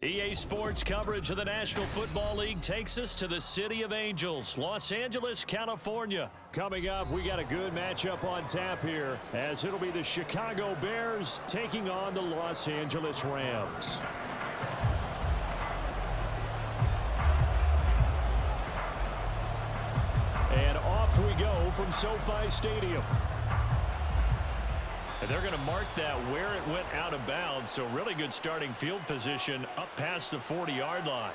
EA Sports coverage of the National Football League takes us to the City of Angels, Los Angeles, California. Coming up, we got a good matchup on tap here, as it'll be the Chicago Bears taking on the Los Angeles Rams. And off we go from SoFi Stadium. And they're going to mark that where it went out of bounds, so really good starting field position up past the 40-yard line.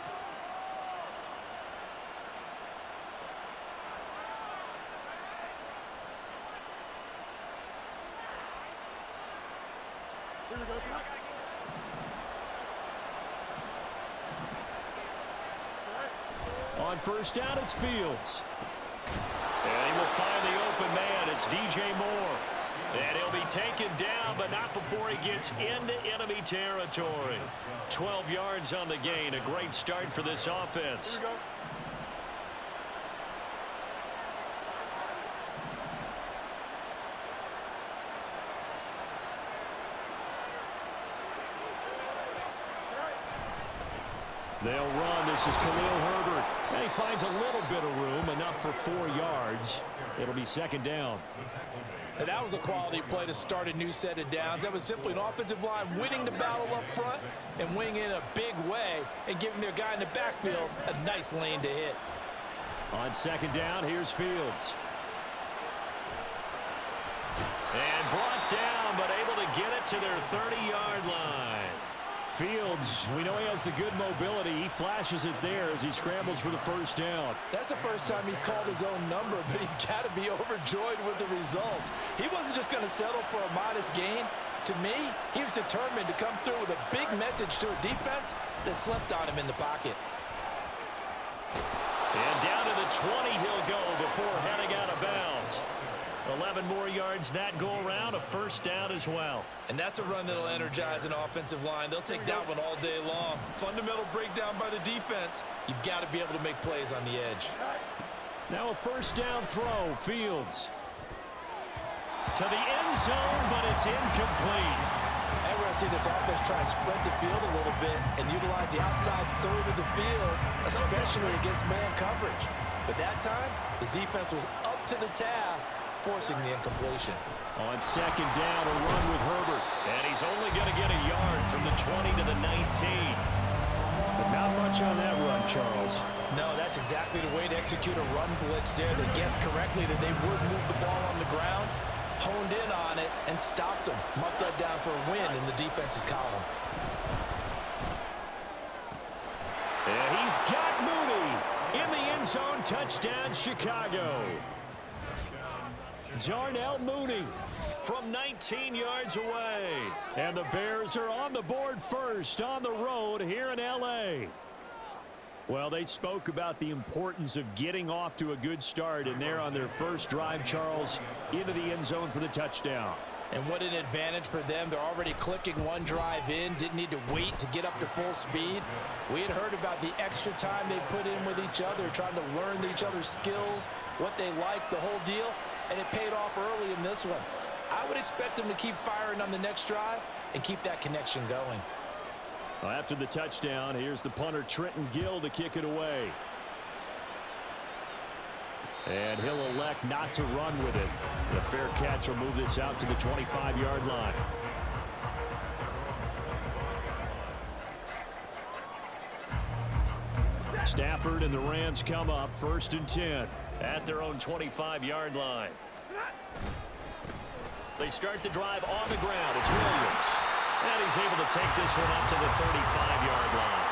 On first down, it's Fields. And he will find the open man. It's DJ Moore. And he'll be taken down, but not before he gets into enemy territory. 12 yards on the gain. A great start for this offense. They'll run. This is Khalil Herbert. And he finds a little bit of room, enough for 4 yards. It'll be second down. And that was a quality play to start a new set of downs. That was simply an offensive line winning the battle up front and winning in a big way and giving their guy in the backfield a nice lane to hit. On second down, here's Fields. And brought down, but able to get it to their 30-yard line. Fields, we know he has the good mobility. He flashes it there as he scrambles for the first down. That's the first time he's called his own number, but he's got to be overjoyed with the results. He wasn't just going to settle for a modest gain. To me, he was determined to come through with a big message to a defense that slept on him in the pocket. And down to the 20 he'll go before heading out of bounds. 11 more yards that go around, a first down as well. And that's a run that'll energize an offensive line. They'll take that one all day long. Fundamental breakdown by the defense. You've got to be able to make plays on the edge. Now a first down throw, Fields. To the end zone, but it's incomplete. And we're going to see this offense try and spread the field a little bit and utilize the outside third of the field, especially against man coverage. But that time, the defense was up to the task, forcing the incompletion. On second down, a run with Herbert. And he's only going to get a yard from the 20 to the 19. But not much on that run, Charles. No, that's exactly the way to execute a run blitz there. They guessed correctly that they would move the ball on the ground, honed in on it, and stopped them. Marked that down for a win in the defense's column. And he's got Mooney in the end zone. Touchdown, Chicago. Darnell Mooney from 19 yards away. And the Bears are on the board first on the road here in L.A. Well, they spoke about the importance of getting off to a good start, and they're on their first drive, Charles, into the end zone for the touchdown. And what an advantage for them. They're already clicking one drive in, didn't need to wait to get up to full speed. We had heard about the extra time they put in with each other, trying to learn each other's skills, what they like, the whole deal. And it paid off early in this one. I would expect them to keep firing on the next drive and keep that connection going. Well, after the touchdown, here's the punter Trenton Gill to kick it away. And he'll elect not to run with it. The fair catch will move this out to the 25-yard line. Stafford and the Rams come up first and 10. At their own 25-yard line. They start the drive on the ground. It's Williams. And he's able to take this one up to the 35-yard line.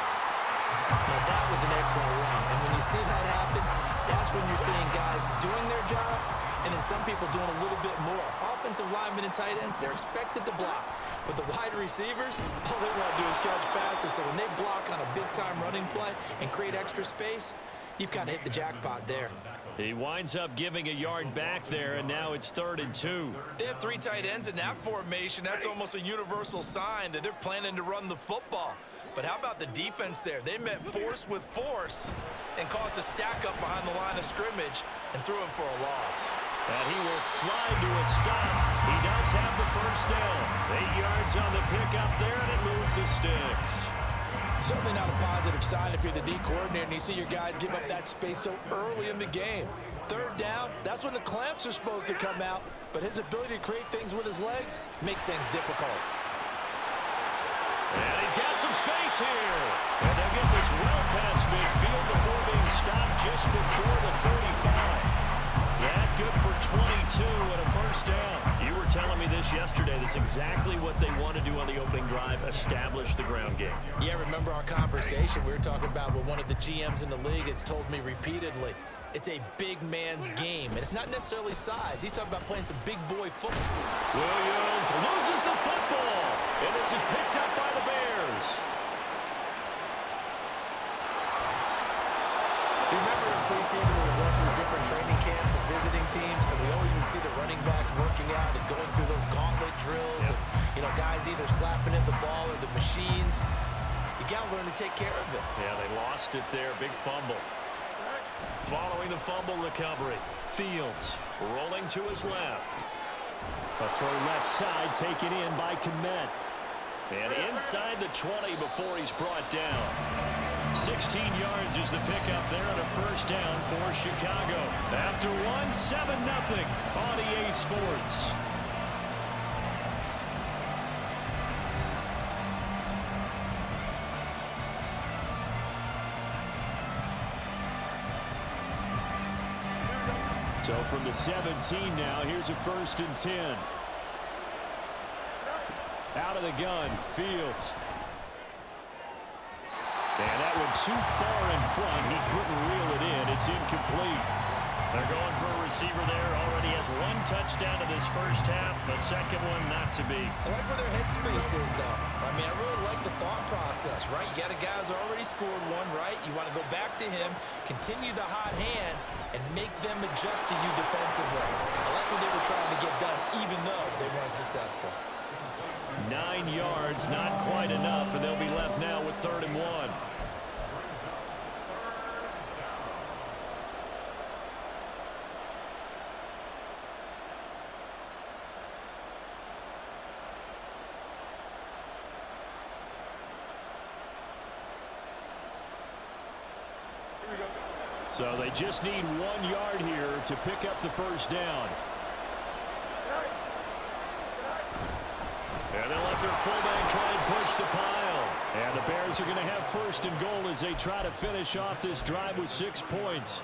Now that was an excellent run. And when you see that happen, that's when you're seeing guys doing their job and then some people doing a little bit more. Offensive linemen and tight ends, they're expected to block. But the wide receivers, all they want to do is catch passes. So when they block on a big-time running play and create extra space, you've kind of hit the jackpot there. He winds up giving a yard back there, and now it's 3rd and 2. They have 3 tight ends in that formation. That's almost a universal sign that they're planning to run the football. But how about the defense there? They met force with force and caused a stack up behind the line of scrimmage and threw him for a loss. And he will slide to a stop. He does have the first down. 8 yards on the pickup there, and it moves the sticks. Certainly not a positive sign if you're the D coordinator and you see your guys give up that space so early in the game. Third down, that's when the clamps are supposed to come out, but his ability to create things with his legs makes things difficult. And he's got some space here. And they'll get this well past midfield before being stopped just before the 35. That good for 22 and a first down. You were telling me this yesterday. This is exactly what they want to do on the opening drive, establish the ground game. Yeah, remember our conversation? We were talking about what one of the GMs in the league has told me repeatedly. It's a big man's game, and it's not necessarily size. He's talking about playing some big boy football. Williams loses the football, and this is picked up by the Bears. You remember in preseason when we went to the different training camps and visiting teams, and we always would see the running backs working out and going through those gauntlet drills, and guys either slapping at the ball or the machines. You got to learn to take care of it. Yeah, they lost it there. Big fumble. Following the fumble recovery, Fields rolling to his left. A full left side taken in by Kmet. And inside the 20 before he's brought down. 16 yards is the pickup there and a first down for Chicago. After one, 7-0 on EA Sports. So from the 17 now, here's a 1st and 10. Out of the gun, Fields. And that one too far in front. He couldn't reel it in. It's incomplete. They're going for a receiver there. Already has one touchdown in this first half. A second one not to be. I like where their headspace is, though. I mean, I really like the thought process, right? You got a guy who's already scored one, right? You want to go back to him, continue the hot hand, and make them adjust to you defensively. I like what they were trying to get done, even though they weren't successful. 9 yards, not quite enough, and they'll be left now with 3rd and 1. So they just need 1 yard here to pick up the first down. And they'll let their fullback try and push the pile. And the Bears are going to have 1st and goal as they try to finish off this drive with 6 points.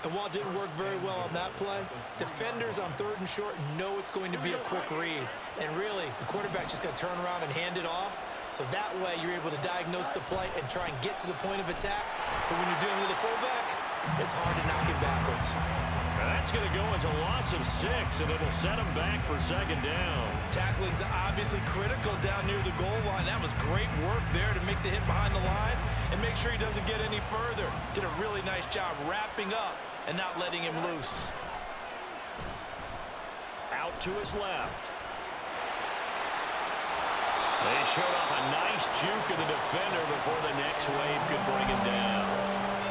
And while it didn't work very well on that play, defenders on 3rd and short know it's going to be a quick read. And really, the quarterback's just going to turn around and hand it off. So that way, you're able to diagnose the play and try and get to the point of attack. But when you're dealing with a fullback, it's hard to knock him backwards. Now that's going to go as a loss of 6, and it'll set him back for 2nd down. Tackling's obviously critical down near the goal line. That was great work there to make the hit behind the line and make sure he doesn't get any further. Did a really nice job wrapping up and not letting him loose. Out to his left. They showed off a nice juke of the defender before the next wave could bring him down.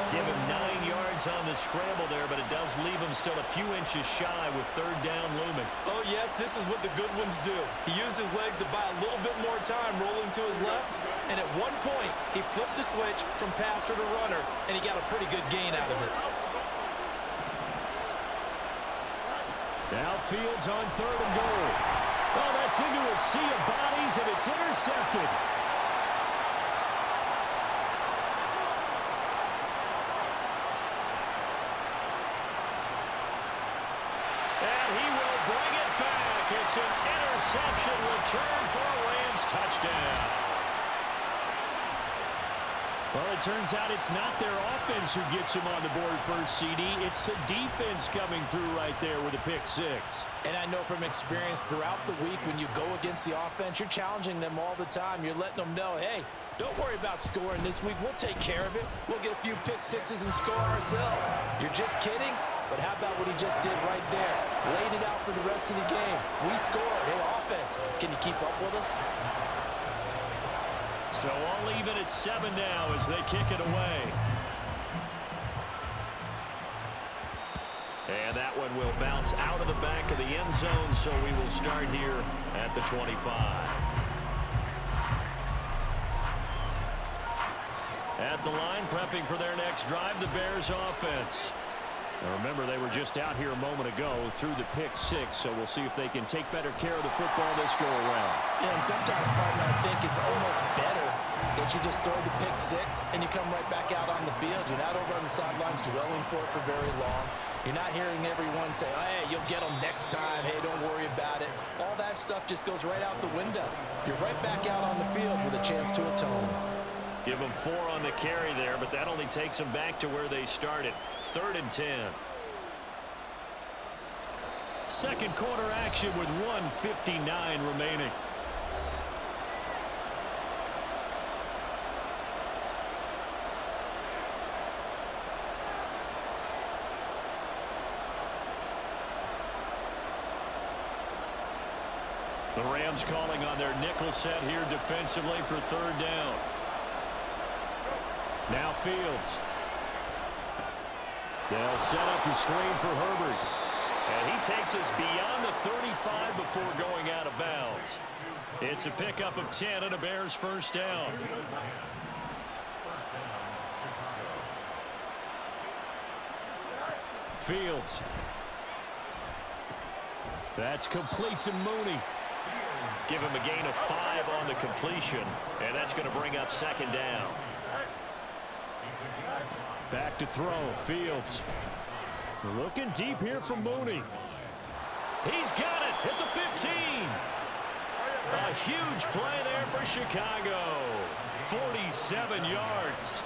Give him 9 yards on the scramble there, but it does leave him still a few inches shy with 3rd down looming. Oh, yes, this is what the good ones do. He used his legs to buy a little bit more time rolling to his left, and at one point, he flipped the switch from passer to runner, and he got a pretty good gain out of it. Now Fields on 3rd and goal. Oh, that's into a sea of bodies, and it's intercepted. And he will bring it back. It's an interception return for a Rams touchdown. Well, it turns out it's not their offense who gets him on the board first, CD. It's the defense coming through right there with a pick 6. And I know from experience throughout the week when you go against the offense, you're challenging them all the time. You're letting them know, hey, don't worry about scoring this week. We'll take care of it. We'll get a few pick 6s and score ourselves. You're just kidding? But how about what he just did right there? Laid it out for the rest of the game. We scored. Hey, offense, can you keep up with us? So all even at 7 now as they kick it away. And that one will bounce out of the back of the end zone, so we will start here at the 25. At the line, prepping for their next drive, the Bears offense. Now remember, they were just out here a moment ago through the pick six, so we'll see if they can take better care of the football this go around. Yeah, and sometimes, partner, I think it's almost better that you just throw the pick six and you come right back out on the field. You're not over on the sidelines dwelling for it for very long. You're not hearing everyone say, oh, hey, you'll get them next time. Hey, don't worry about it. All that stuff just goes right out the window. You're right back out on the field with a chance to atone. Give them 4 on the carry there, but that only takes them back to where they started. 3rd and 10. Second quarter action with 1:59 remaining. The Rams calling on their nickel set here defensively for 3rd down. Now Fields. They'll set up the screen for Herbert. And he takes us beyond the 35 before going out of bounds. It's a pickup of 10 and a Bears first down. Fields. That's complete to Mooney. Give him a gain of 5 on the completion, and that's going to bring up 2nd down. Back to throw. Fields. Looking deep here for Mooney. He's got it at the 15. A huge play there for Chicago. 47 yards.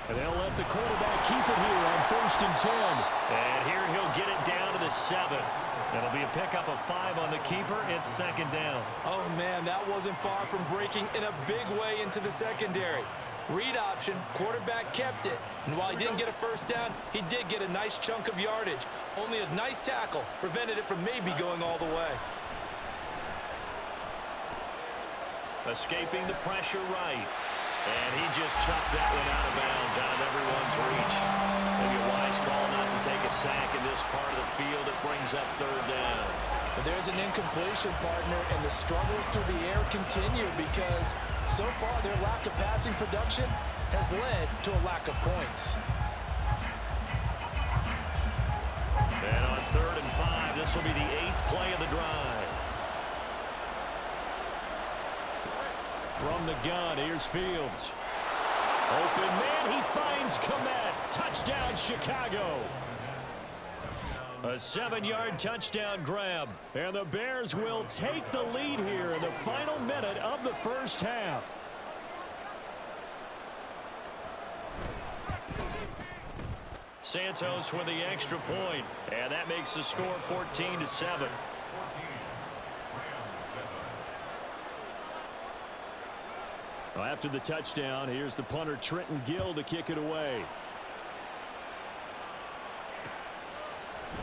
And they'll let the quarterback keep it here on 1st and 10. And here he'll get it down to the 7. That'll be a pickup of 5 on the keeper. It's 2nd down. Oh, man, that wasn't far from breaking in a big way into the secondary. Read option, quarterback kept it. And while he didn't get a first down, he did get a nice chunk of yardage. Only a nice tackle prevented it from maybe going all the way. Escaping the pressure right. And he just chucked that one out of bounds, out of everyone's reach. Maybe a wise call not to take a sack in this part of the field. It brings up 3rd down. But there's an incompletion, partner, and the struggles through the air continue because so far their lack of passing production has led to a lack of points. And on 3rd and 5, this will be the 8th play of the drive. From the gun, here's Fields. Open man, he finds Komet. Touchdown, Chicago. A 7-yard touchdown grab. And the Bears will take the lead here in the final minute of the first half. Santos with the extra point, and that makes the score 14-7. Well, after the touchdown, here's the punter Trenton Gill to kick it away.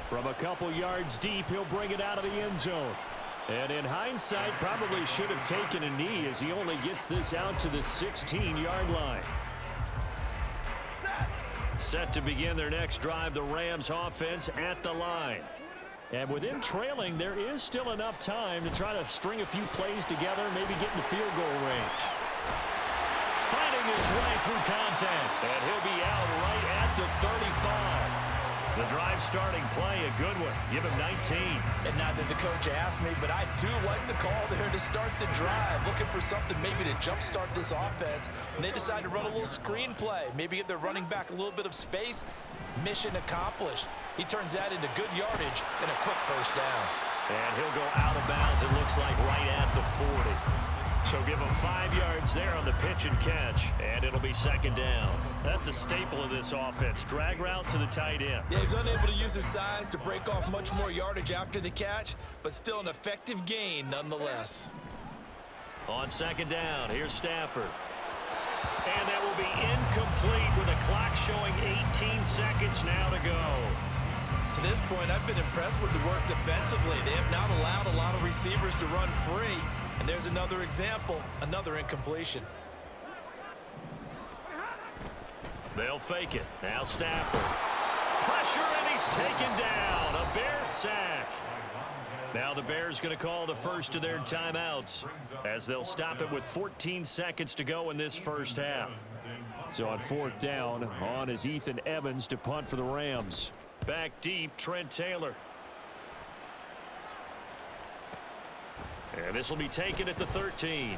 From a couple yards deep, he'll bring it out of the end zone. And in hindsight, probably should have taken a knee as he only gets this out to the 16-yard line. Set to begin their next drive, the Rams offense at the line. And with him trailing, there is still enough time to try to string a few plays together, maybe get in the field goal range. Fighting his way through contact, and he'll be out right at the 35. The drive starting play, a good one. Give him 19. And not that the coach asked me, but I do like the call there to start the drive. Looking for something maybe to jumpstart this offense. And they decide to run a little screen play. Maybe give their running back a little bit of space. Mission accomplished. He turns that into good yardage and a quick first down. And he'll go out of bounds, it looks like, right at the 40. So give him 5 yards there on the pitch and catch, and it'll be 2nd down. That's a staple of this offense. Drag route to the tight end. Yeah, he's unable to use his size to break off much more yardage after the catch, but still an effective gain nonetheless. On 2nd down, here's Stafford. And that will be incomplete with a clock showing 18 seconds now to go. To this point, I've been impressed with the work defensively. They have not allowed a lot of receivers to run free. And there's another example, another incompletion. They'll fake it. Now Stafford. Pressure, and he's taken down. A Bears sack. Now the Bears going to call the first of their timeouts as they'll stop it with 14 seconds to go in this first half. So on fourth down, on is Ethan Evans to punt for the Rams. Back deep, Trent Taylor. And this will be taken at the 13.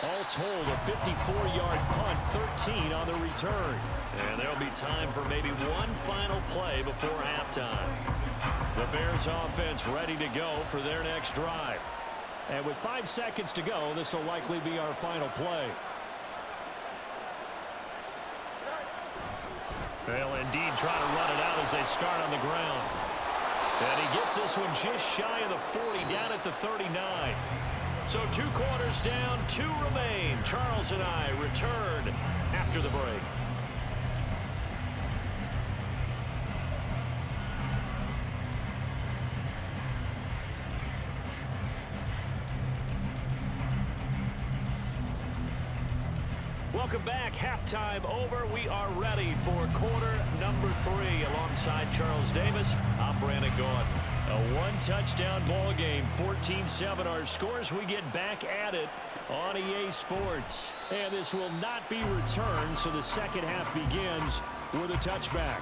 All told, a 54-yard punt, 13 on the return. And there'll be time for maybe one final play before halftime. The Bears offense ready to go for their next drive. And with 5 seconds to go, this will likely be our final play. They'll indeed try to run it out as they start on the ground. And he gets this one just shy of the 40, down at the 39. So 2 quarters down, 2 remain. Charles and I return after the break. Welcome back. Halftime over. We are ready for quarter number 3. Alongside Charles Davis, I'm Brandon Gaudin. A 1-touchdown ball game, 14-7 our scores. We get back at it on EA Sports. And this will not be returned, so the second half begins with a touchback.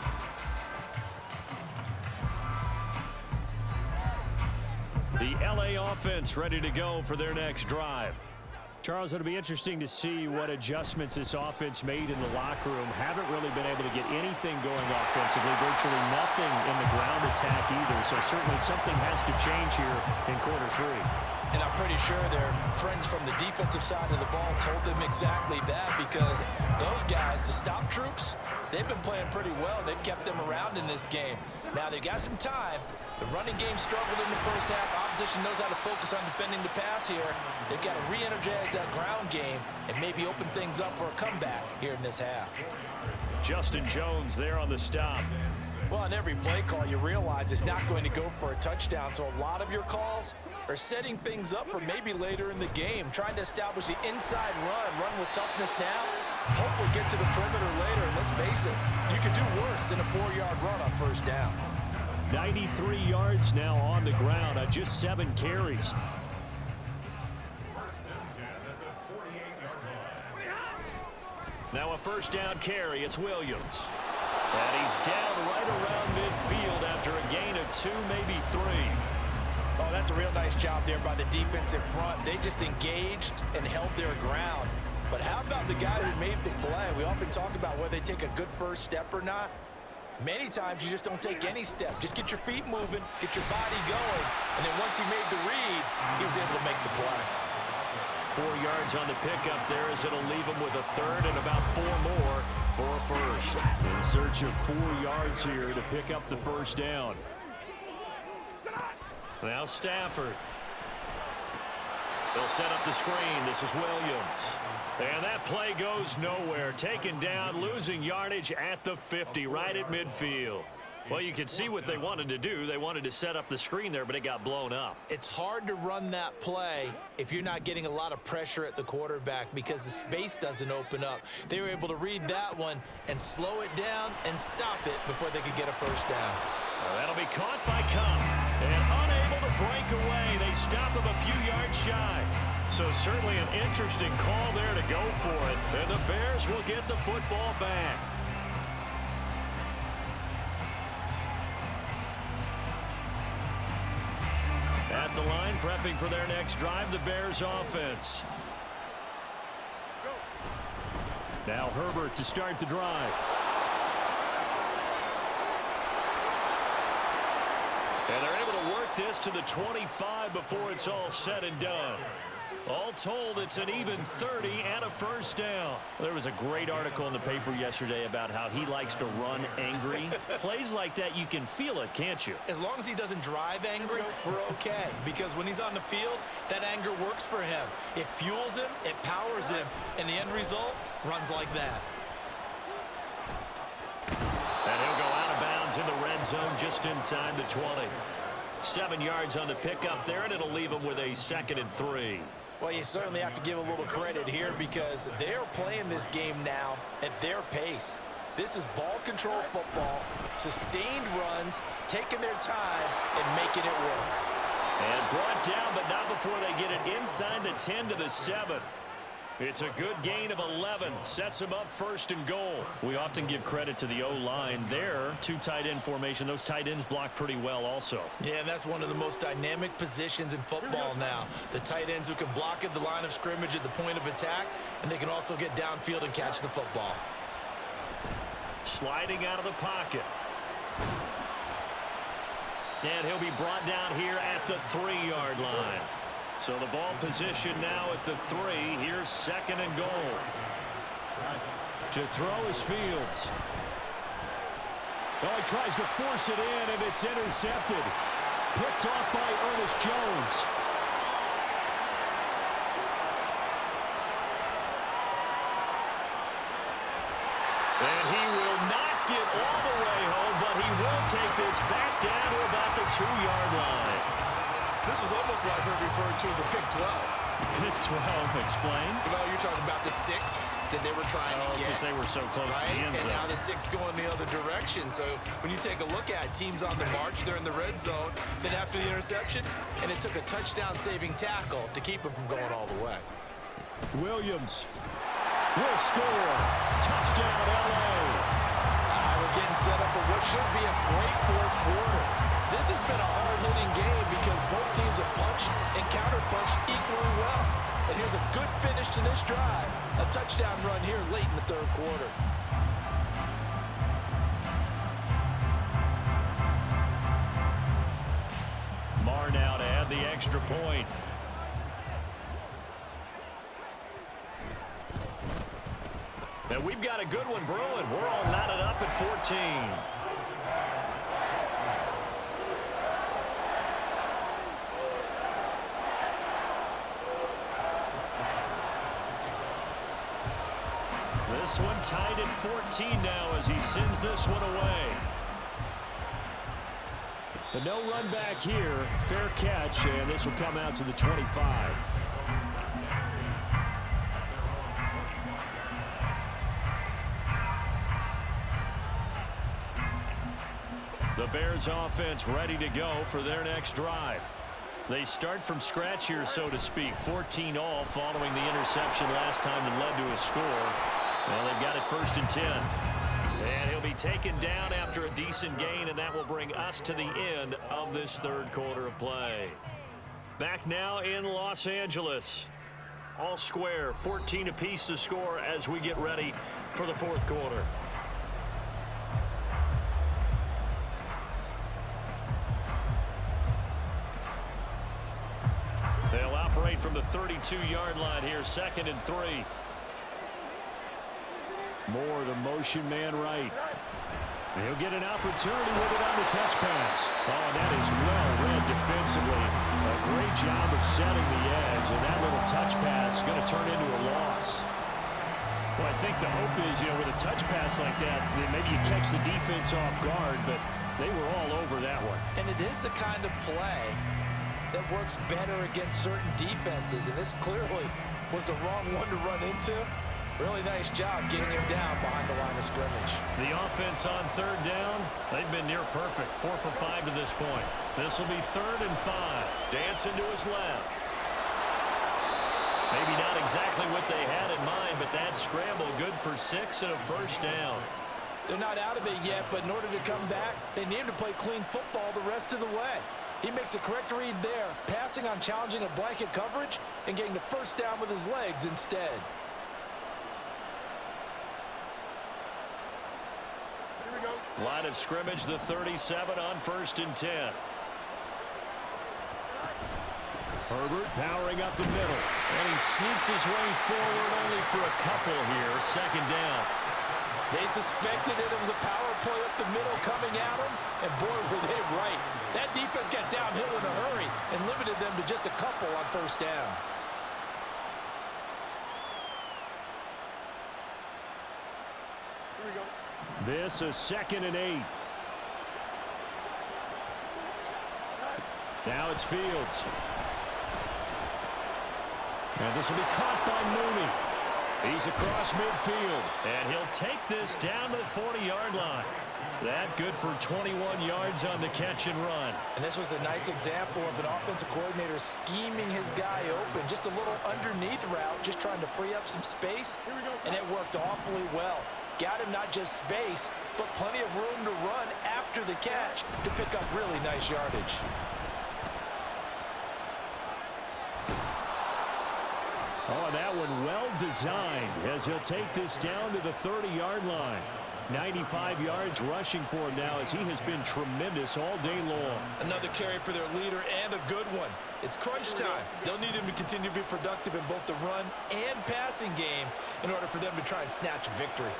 The LA offense ready to go for their next drive. Charles, it'll be interesting to see what adjustments this offense made in the locker room. Haven't really been able to get anything going offensively, virtually nothing in the ground attack either. So certainly something has to change here in quarter 3. And I'm pretty sure their friends from the defensive side of the ball told them exactly that, because those guys, the stop troops, they've been playing pretty well. They've kept them around in this game. Now they've got some time. The running game struggled in the first half. Opposition knows how to focus on defending the pass here. They've got to re-energize that ground game and maybe open things up for a comeback here in this half. Justin Jones there on the stop. Well, on every play call, you realize it's not going to go for a touchdown. So a lot of your calls are setting things up for maybe later in the game, trying to establish the inside run with toughness now. Hopefully get to the perimeter later. And let's face it, you could do worse than a 4-yard run on first down. 93 yards now on the ground on just 7 carries. Now a first down carry. It's Williams. And he's down right around midfield after a gain of 2, maybe 3. Oh, that's a real nice job there by the defensive front. They just engaged and held their ground. But how about the guy who made the play? We often talk about whether they take a good first step or not. Many times you just don't take any step. Just get your feet moving, get your body going, and then once he made the read, he was able to make the play. 4 yards on the pickup there as it'll leave him with a third and about 4 more for a first. In search of 4 yards here to pick up the first down. Now Stafford. They'll set up the screen. This is Williams. And that play goes nowhere. Taken down, losing yardage at the 50, right at midfield. Well, you can see what they wanted to do. They wanted to set up the screen there, but it got blown up. It's hard to run that play if you're not getting a lot of pressure at the quarterback because the space doesn't open up. They were able to read that one and slow it down and stop it before they could get a first down. Well, that'll be caught by Cup. And unable to break away, they stop him a few yards shy. So certainly an interesting call there to go for it. And the Bears will get the football back. At the line, prepping for their next drive, the Bears offense. Now Herbert to start the drive. And they're able to work this to the 25 before it's all said and done. All told, it's an even 30 and a first down. There was a great article in the paper yesterday about how he likes to run angry. Plays like that, you can feel it, can't you? As long as he doesn't drive angry, we're okay. Because when he's on the field, that anger works for him. It fuels him, it powers him, and the end result runs like that. And he'll go out of bounds in the red zone just inside the 20. 7 yards on the pickup there, and it'll leave him with a 2nd and 3. Well, you certainly have to give a little credit here because they're playing this game now at their pace. This is ball control football, sustained runs, taking their time, and making it work. And brought down, but not before they get it inside the 10 to the 7. It's a good gain of 11. Sets them up first and goal. We often give credit to the O-line. There, two tight end formation. Those tight ends block pretty well also. Yeah, and that's one of the most dynamic positions in football now. The tight ends who can block at the line of scrimmage at the point of attack, and they can also get downfield and catch the football. Sliding out of the pocket. And he'll be brought down here at the 3-yard line. So the ball position now at the 3. Here's second and goal. To throw is Fields. Oh, he tries to force it in, and it's intercepted. Picked off by Ernest Jones. And he will not get all the way home, but he will take this back down to about the 2-yard line. This was almost what I've heard referred to as a pick 12. Pick 12, explain. Well, you're talking about the 6 that they were trying to get. Because they were so close to the end zone. And now the 6 going the other direction. So when you take a look at teams on the march, they're in the red zone. Then after the interception, and it took a touchdown-saving tackle to keep them from going all the way. Williams will score. Touchdown, L.A. We're getting set up for what should be a great fourth quarter. This has been a hard-hitting game because both teams have punched and counterpunched equally well. And here's a good finish to this drive. A touchdown run here late in the third quarter. Marr now to add the extra point. And we've got a good one brewing. We're all knotted up at 14. This one tied at 14 now as he sends this one away. But no run back here. Fair catch, and this will come out to the 25. The Bears offense ready to go for their next drive. They start from scratch here, so to speak. 14 all following the interception last time that led to a score. Well, they've got it first and 10. And he'll be taken down after a decent gain, and that will bring us to the end of this third quarter of play. Back now in Los Angeles. All square, 14 apiece to score as we get ready for the fourth quarter. They'll operate from the 32-yard line here, second and 3. Moore, the motion man right. And he'll get an opportunity with it on the touch pass. Oh, that is well read defensively. A great job of setting the edge, and that little touch pass is going to turn into a loss. Well, I think the hope is, with a touch pass like that, maybe you catch the defense off guard, but they were all over that one. And it is the kind of play that works better against certain defenses, and this clearly was the wrong one to run into. Really nice job getting him down behind the line of scrimmage. The offense on third down, they've been near perfect. 4 for 5 to this point. This will be third and 5. Dancing to his left. Maybe not exactly what they had in mind, but that scramble good for 6 and a first down. They're not out of it yet, but in order to come back, they need to play clean football the rest of the way. He makes the correct read there, passing on challenging a blanket coverage and getting the first down with his legs instead. Line of scrimmage, the 37 on first and 10. Herbert powering up the middle. And he sneaks his way forward only for a couple here. Second down. They suspected it was a power play up the middle coming at him, and boy, were they right. That defense got downhill in a hurry and limited them to just a couple on first down. This is second and 8. Now it's Fields. And this will be caught by Mooney. He's across midfield. And he'll take this down to the 40-yard line. That good for 21 yards on the catch and run. And this was a nice example of an offensive coordinator scheming his guy open. Just a little underneath route, just trying to free up some space. And it worked awfully well. Got him not just space, but plenty of room to run after the catch to pick up really nice yardage. Oh, and that one well designed as he'll take this down to the 30-yard line. 95 yards rushing for him now as he has been tremendous all day long. Another carry for their leader and a good one. It's crunch time. They'll need him to continue to be productive in both the run and passing game in order for them to try and snatch a victory.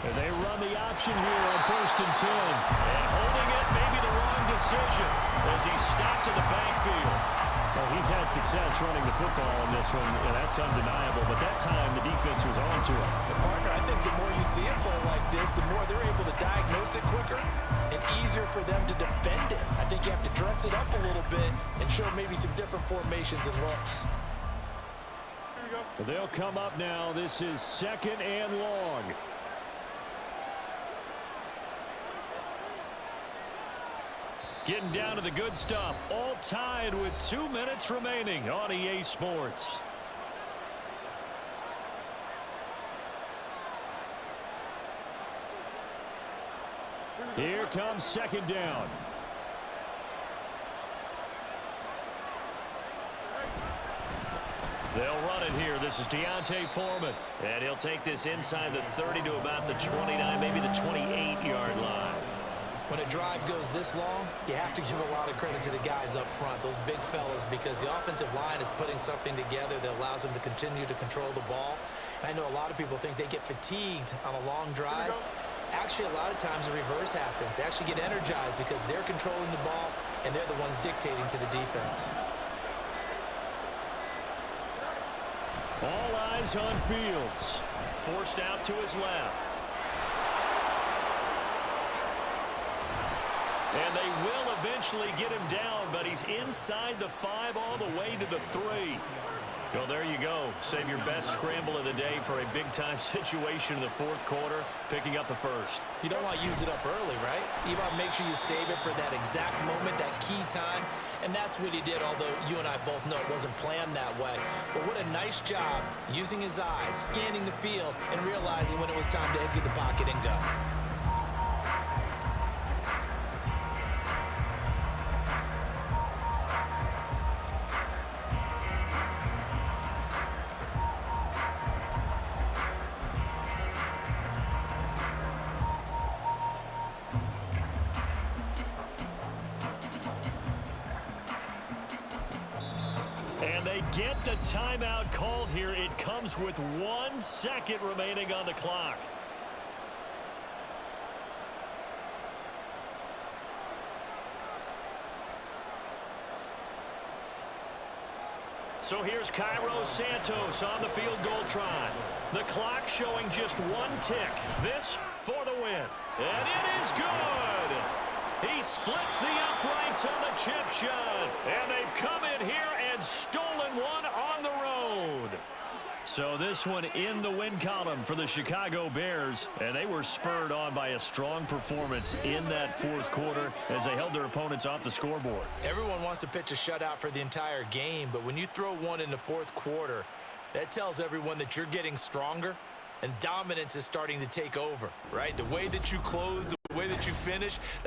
And they run the option here on 1st and 10. And holding it may be the wrong decision as he stopped in the backfield. Well, he's had success running the football in this one, and that's undeniable. But that time, the defense was on to him. And partner, I think the more you see a play like this, the more they're able to diagnose it quicker and easier for them to defend it. I think you have to dress it up a little bit and show maybe some different formations and looks. They'll come up now. This is 2nd and long. Getting down to the good stuff. All tied with 2 minutes remaining on EA Sports. Here comes 2nd down. They'll run it here. This is Deontay Foreman. And he'll take this inside the 30 to about the 29, maybe the 28-yard line. When a drive goes this long, you have to give a lot of credit to the guys up front, those big fellas, because the offensive line is putting something together that allows them to continue to control the ball. I know a lot of people think they get fatigued on a long drive. Actually, a lot of times the reverse happens. They actually get energized because they're controlling the ball, and they're the ones dictating to the defense. All eyes on Fields. Forced out to his left. And they will eventually get him down, but he's inside the 5 all the way to the 3. Well, there you go. Save your best scramble of the day for a big-time situation in the 4th quarter, picking up the 1st. You don't want to use it up early, right? You want to make sure you save it for that exact moment, that key time. And that's what he did, although you and I both know it wasn't planned that way. But what a nice job using his eyes, scanning the field, and realizing when it was time to exit the pocket and go. And they get the timeout called here. It comes with 1 second remaining on the clock. So here's Cairo Santos on the field goal try. The clock showing just 1 tick. This for the win. And it is good. He splits the uprights on the chip shot. And they've come in here and stolen one on the road. So this one in the win column for the Chicago Bears. And they were spurred on by a strong performance in that 4th quarter as they held their opponents off the scoreboard. Everyone wants to pitch a shutout for the entire game, but when you throw one in the 4th quarter, that tells everyone that you're getting stronger and dominance is starting to take over, right? The way that you close, the way that you finish,